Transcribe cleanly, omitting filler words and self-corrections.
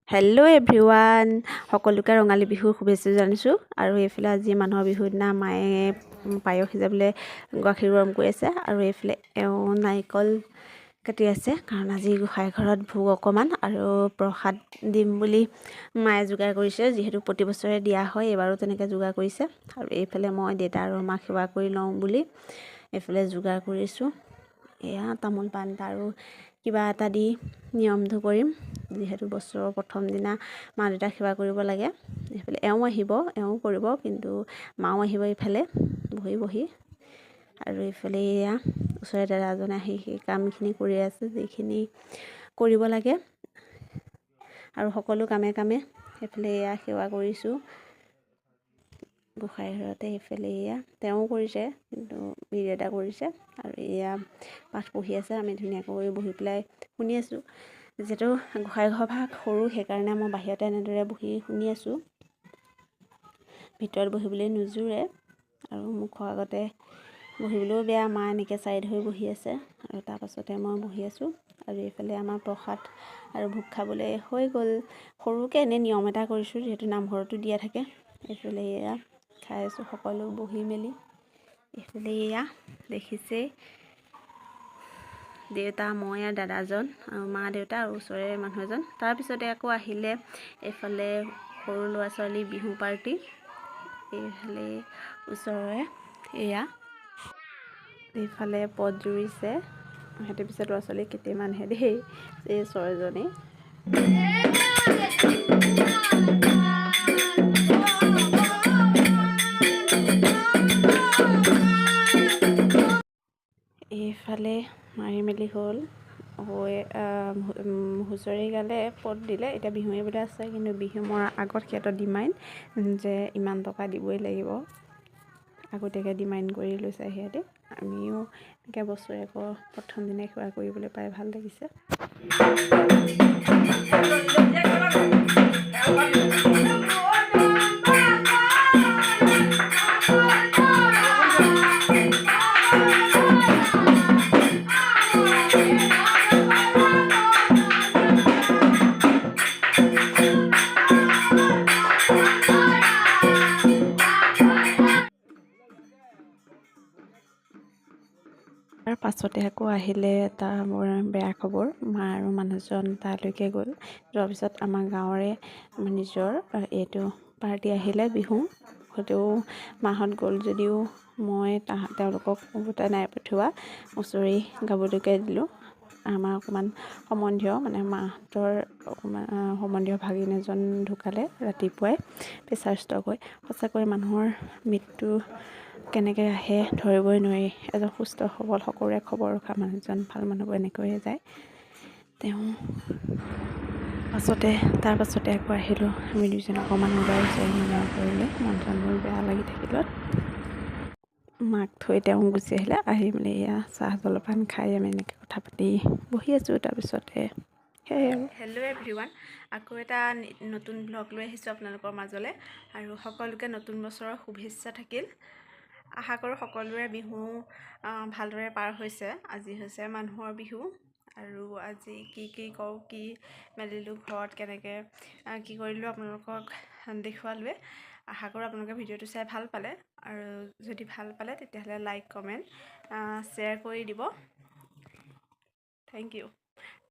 Hello' everyone, সকলোকে ৰঙালী বিহুৰ শুভেচ্ছা জানিছোঁ। আৰু এইফালে আজি মানুহৰ বিহুৰ দিনা মায়ে পায়স সিজাবলৈ গাখীৰ গৰম কৰি আছে, আৰু এইফালে এওঁ নাৰিকল কাটি আছে, কাৰণ আজি গোঁসাই ঘৰত ভোগ অকণমান আৰু প্ৰসাদ দিম বুলি মায়ে যোগাৰ কৰিছে। যিহেতু প্ৰতি বছৰে দিয়া হয়, এইবাৰো তেনেকৈ যোগাৰ কৰিছে। আৰু এইফালে মই দেউতা আৰু মাক সেৱা কৰি লওঁ বুলি এইফালে যোগাৰ কৰিছোঁ। এয়া তামোল পাণ আৰু কিবা এটা দি নিয়মটো কৰিম, যিহেতু বছৰৰ প্ৰথম দিনা মা দেউতাক সেৱা কৰিব লাগে। এইফালে এওঁ আহিব, এওঁ কৰিব, কিন্তু মাও আহিব এইফালে বহি। আৰু এইফালে এয়া ওচৰতে দাদাজনে আহি সেই কামখিনি কৰি আছে, যিখিনি কৰিব লাগে। আৰু সকলো কামে সেইফালে এয়া সেৱা কৰিছোঁ গোঁসাই ঘৰতে। এইফালে এয়া তেওঁ কৰিছে, কিন্তু বীৰ এটা কৰিছে। আৰু এয়া পাঠ পঢ়ি আছে, আমি ধুনীয়াকৈ বহি পেলাই শুনি আছোঁ। যিহেতু গোঁসাই ঘৰ ভাগ সৰু, সেইকাৰণে মই বাহিৰতে এনেদৰে বহি শুনি আছোঁ। ভিতৰত বহিবলৈ নোজোৰে, আৰু মুখৰ আগতে বহিবলৈও বেয়া। মা এনেকৈ চাইড হৈ বহি আছে, আৰু তাৰপাছতে মই বহি আছোঁ। আৰু এইফালে আমাৰ প্ৰসাদ আৰু ভোগ খাবলৈ হৈ গ'ল। সৰুকৈ এনেই নিয়ম এটা কৰিছোঁ, যিহেতু নামঘৰতো দিয়া থাকে। এইফালে এয়া খাই আছোঁ সকলো বহি মেলি। এইফালে এয়া দেখিছেই, দেউতা, মই আৰু দাদাজন, আৰু মা দেউতা আৰু ওচৰৰে মানুহ এজন। তাৰপিছতে আকৌ আহিলে এইফালে সৰু ল'ৰা ছোৱালী বিহু পাৰ্টি। এইফালে ওচৰৰে এয়া এইফালে পদ জুৰিছে, সিহঁতে পিছত ল'ৰা ছোৱালী কেইটামানহে দেই, এই ছয়জনেই। এইফালে মাৰি মেলি হ'ল, হৈ হুঁচৰি গালে, পদ দিলে। এতিয়া বিহু মাৰিবলৈ আছে, কিন্তু বিহু মৰাৰ আগত সিহঁতৰ ডিমাণ্ড যে ইমান টকা দিবই লাগিব, আগতীয়াকৈ ডিমাণ্ড কৰি লৈছে সিহঁতে। আমিও এনেকৈ বছৰেকৰ প্ৰথম দিনাই সেৱা কৰিবলৈ পাই ভাল লাগিছে। তাৰ পাছতে আকৌ আহিলে এটা মোৰ বেয়া খবৰ। মা আৰু মানুহজন তালৈকে গ'ল। যোৱাৰ পিছত আমাৰ গাঁৱৰে নিজৰ এইটো পাৰ্টি আহিলে বিহু, হয়তো মাহঁত গ'ল যদিও মই তেওঁলোকক উভতাই নাই পঠিওৱা, হুঁচৰি গাবলৈকে দিলোঁ। আমাৰ অকণমান সম্বন্ধীয়, মানে মাহঁতৰ অকণমান সম্বন্ধীয় ভাগিন এজন ঢুকালে ৰাতিপুৱাই প্ৰেছাৰ ষ্ট্ৰক হৈ। সঁচাকৈ মানুহৰ মৃত্যু কেনেকৈ আহে ধৰিবই নোৱাৰি। এজন সুস্থ সবল সকলোৰে খবৰ ৰখা মানুহজন, ভাল মানুহবোৰ এনেকৈয়ে যায়। তাৰ পাছতে আকৌ আহিলোঁ। আমি দুইজনে অকণমান ওলাই মানুহ কৰিলে মন চনবোৰ বেয়া লাগি থাকিলত মাক থৈ তেওঁ গুচি আহিলে। আহি মেলি এয়া চাহ জলপান খাই আমি এনেকৈ কথা পাতি বহি আছোঁ। তাৰপিছতে সেয়াই আৰু। হেল্ল' এভৰিৱান, আকৌ এটা নতুন ব্লগ লৈ আহিছোঁ আপোনালোকৰ মাজলৈ। আৰু সকলোকে নতুন বছৰৰ শুভেচ্ছা থাকিল। আশা কৰোঁ সকলোৰে বিহু ভালদৰে পাৰ হৈছে। আজি হৈছে মানুহৰ বিহু, আৰু আজি কি কৰোঁ, কি মেলিলোঁ, ঘৰত কেনেকৈ কি কৰিলোঁ আপোনালোকক দেখুৱালোৱে। আশা কৰোঁ আপোনালোকে ভিডিঅ'টো চাই ভাল পালে, আৰু যদি ভাল পালে তেতিয়াহ'লে লাইক কমেণ্ট শ্বেয়াৰ কৰি দিব। Thank U.